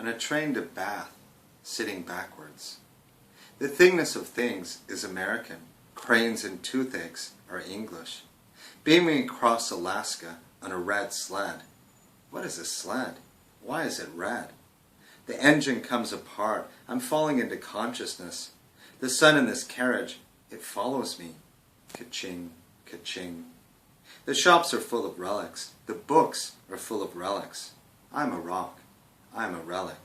on a train to Bath, sitting backwards. The thingness of things is American. Cranes and toothaches are English. Beaming across Alaska on a red sled. What is a sled? Why is it red? The engine comes apart. I'm falling into consciousness. The sun in this carriage, it follows me. Ka-ching, ka-ching. The shops are full of relics. The books are full of relics. I'm a rock. I'm a relic.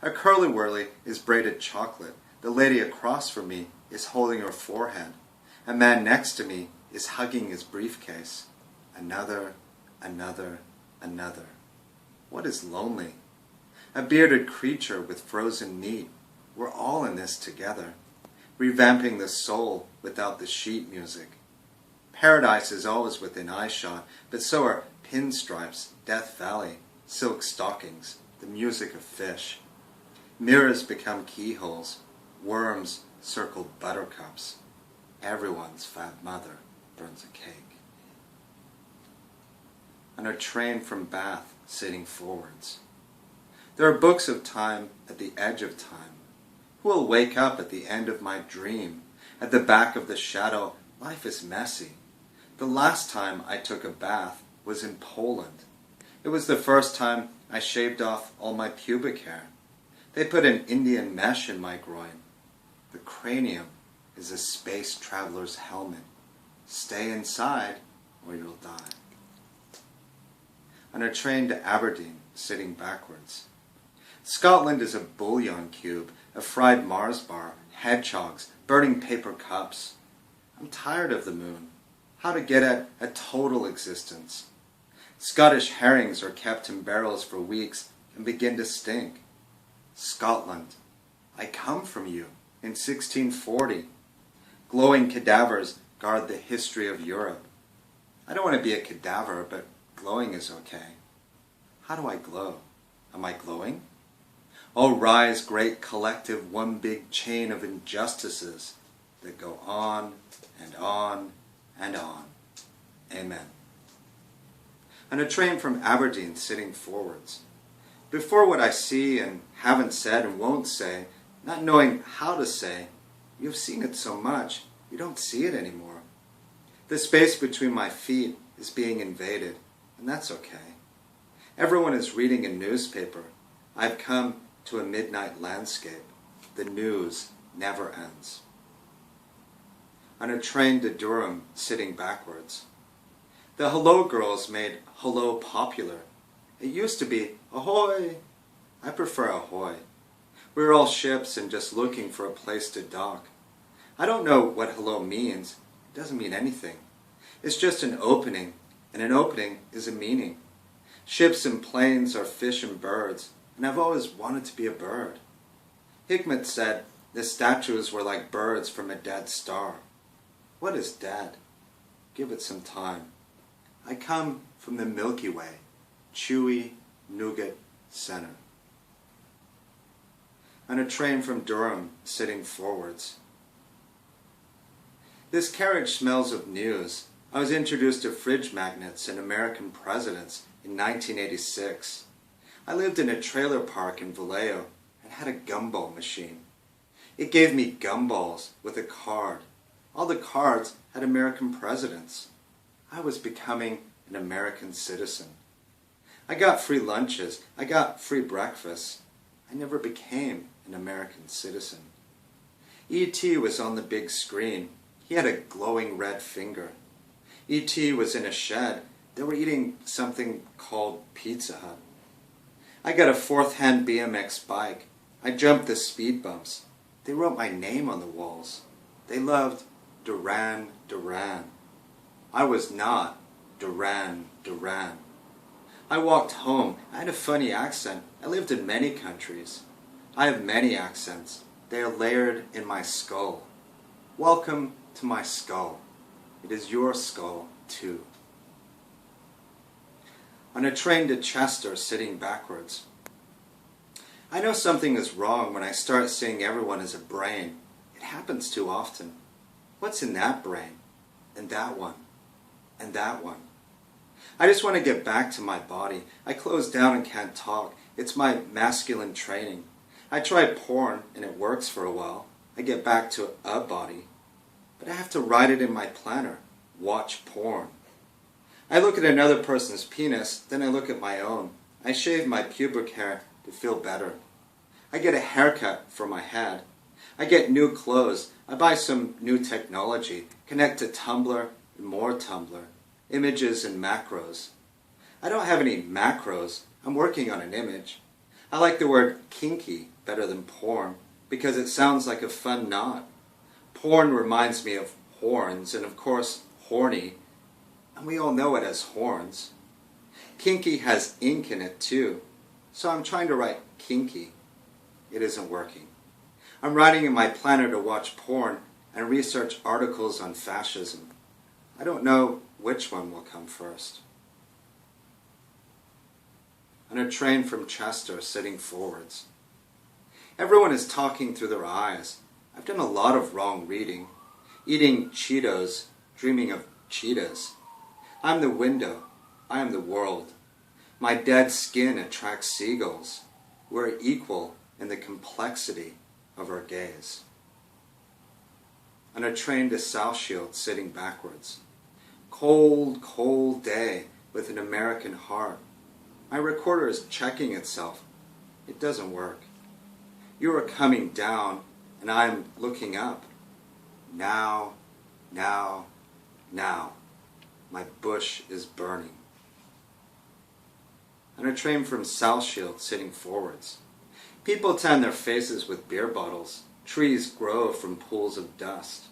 A curly-whirly is braided chocolate. The lady across from me is holding her forehead. A man next to me is hugging his briefcase. Another, another, another. What is lonely? A bearded creature with frozen meat. We're all in this together, revamping the soul without the sheet music. Paradise is always within eyeshot, but so are pinstripes, Death Valley, silk stockings, the music of fish. Mirrors become keyholes. Worms circle buttercups. Everyone's fat mother burns a cake. On a train from Bath, sitting forwards. There are books of time at the edge of time. Who will wake up at the end of my dream? At the back of the shadow, life is messy. The last time I took a bath was in Poland. It was the first time I shaved off all my pubic hair. They put an Indian mesh in my groin. The cranium is a space traveler's helmet. Stay inside or you'll die. On a train to Aberdeen, sitting backwards. Scotland is a bouillon cube, a fried Mars bar, hedgehogs, burning paper cups. I'm tired of the moon. How to get at a total existence. Scottish herrings are kept in barrels for weeks and begin to stink. Scotland, I come from you in 1640. Glowing cadavers guard the history of Europe. I don't want to be a cadaver, but glowing is okay. How do I glow? Am I glowing? Oh, rise, great collective, one big chain of injustices that go on and on and on. Amen. On a train from Aberdeen, sitting forwards. Before what I see and haven't said and won't say, not knowing how to say, you've seen it so much, you don't see it anymore. The space between my feet is being invaded, and that's okay. Everyone is reading a newspaper. I've come to a midnight landscape. The news never ends. On a train to Durham, sitting backwards. The Hello Girls made hello popular. It used to be ahoy. I prefer ahoy. We're all ships and just looking for a place to dock. I don't know what hello means. It doesn't mean anything. It's just an opening, and an opening is a meaning. Ships and planes are fish and birds, and I've always wanted to be a bird. Hikmet said the statues were like birds from a dead star. What is dead? Give it some time. I come from the Milky Way, chewy nougat center. On a train from Durham, sitting forwards. This carriage smells of news. I was introduced to fridge magnets and American presidents in 1986. I lived in a trailer park in Vallejo and had a gumball machine. It gave me gumballs with a card. All the cards had American presidents. I was becoming an American citizen. I got free lunches. I got free breakfasts. I never became an American citizen. E.T. was on the big screen. He had a glowing red finger. E.T. was in a shed. They were eating something called Pizza Hut. I got a fourth-hand BMX bike. I jumped the speed bumps. They wrote my name on the walls. They loved Duran Duran. I was not Duran Duran. I walked home. I had a funny accent. I lived in many countries. I have many accents. They are layered in my skull. Welcome to my skull. It is your skull, too. On a train to Chester, sitting backwards. I know something is wrong when I start seeing everyone as a brain. It happens too often. What's in that brain? And that one? And that one? I just want to get back to my body. I close down and can't talk. It's my masculine training. I try porn and it works for a while. I get back to a body. But I have to write it in my planner. Watch porn. I look at another person's penis, then I look at my own. I shave my pubic hair to feel better. I get a haircut for my head. I get new clothes. I buy some new technology. Connect to Tumblr and more Tumblr. Images and macros. I don't have any macros. I'm working on an image. I like the word kinky better than porn because it sounds like a fun knot. Porn reminds me of horns and of course horny, and we all know it as horns. Kinky has ink in it too, so I'm trying to write kinky. It isn't working. I'm writing in my planner to watch porn and research articles on fascism. I don't know which one will come first. On a train from Chester, sitting forwards. Everyone is talking through their eyes. I've done a lot of wrong reading. Eating Cheetos, dreaming of cheetahs. I'm the window. I am the world. My dead skin attracts seagulls. We're equal in the complexity of our gaze. On a train to South Shield, sitting backwards. Cold, cold day with an American heart. My recorder is checking itself. It doesn't work. You are coming down, and I am looking up. Now, now, now. My bush is burning. On a train from South Shield, sitting forwards. People tan their faces with beer bottles. Trees grow from pools of dust.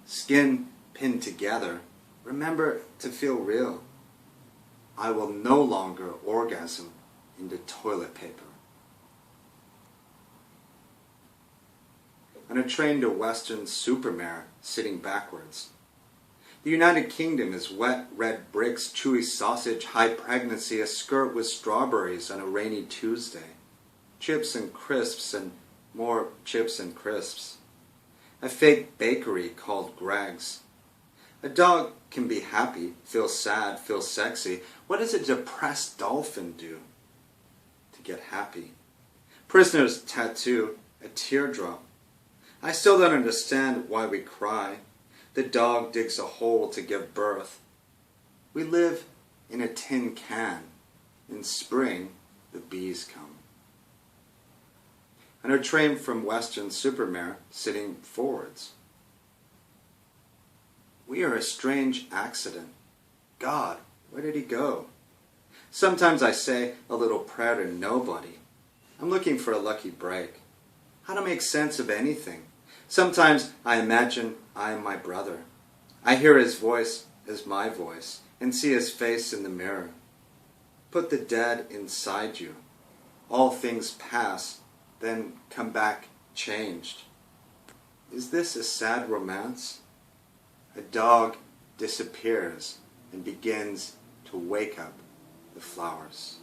Skin pinned together. Remember to feel real. I will no longer orgasm into toilet paper. On a train to Weston-super-Mare, sitting backwards. The United Kingdom is wet red bricks, chewy sausage, high pregnancy, a skirt with strawberries on a rainy Tuesday. Chips and crisps and more chips and crisps. A fake bakery called Greg's. A dog can be happy, feel sad, feel sexy. What does a depressed dolphin do to get happy? Prisoners tattoo a teardrop. I still don't understand why we cry. The dog digs a hole to give birth. We live in a tin can. In spring, the bees come. On a train from Weston-super-Mare, sitting forwards. We are a strange accident. God, where did he go? Sometimes I say a little prayer to nobody. I'm looking for a lucky break. How to make sense of anything. Sometimes I imagine I am my brother. I hear his voice as my voice and see his face in the mirror. Put the dead inside you. All things pass, then come back changed. Is this a sad romance? A dog disappears and begins to wake up the flowers.